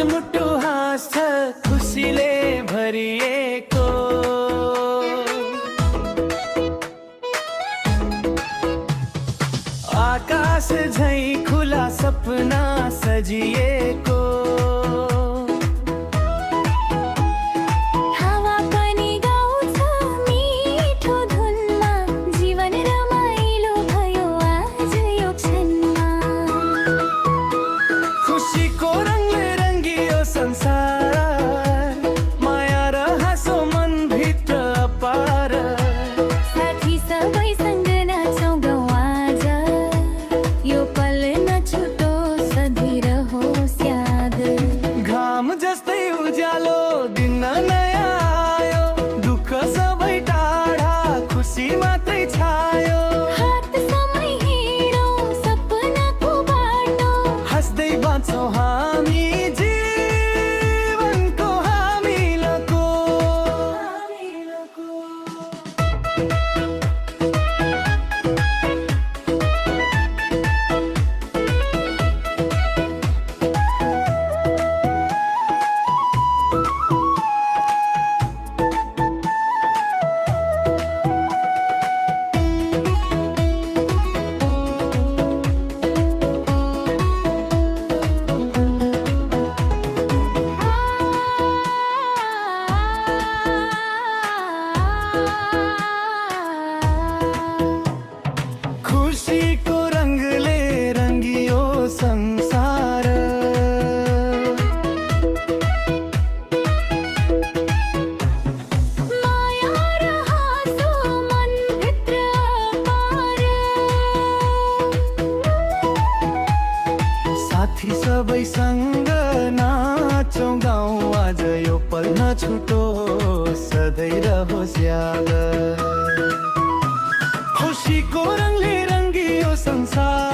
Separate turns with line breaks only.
मुटु हाँस्छ खुसीले भरिएको। आकाश झैं खुला सपना सजिएको।
हावा पनि गाउँछ मिठो धुनमा, जीवन रमाइलो भयो आज यो क्षणमा।
खुसीको रङले रङ्गियो संसार, माया र हाँसो मनभित्र अपार।
साथी सबैसँग नाचौँ गाउँ आज, यो पल नछुटोस् सधैँ रहोस् याद।
घाम जस्तै उज्यालो दिन नयाँ आयो, दुःख सबै टाढा खुसी मात्रै छायो।
हात समय हिँडौँ सपनाको बाटो,
हाँस्दै बाँच्छौँ हामी जीवनको हामीलको। खुसीको रङले रङ्गियो संसार,
माया र हाँसो मनभित्र अपार।
साथी सबैसँग नाचौँ गाउँ आज, यो पल नछुटोस् सधैँ रहोस् याद। खुसीको रङले रङ्गियो संसार।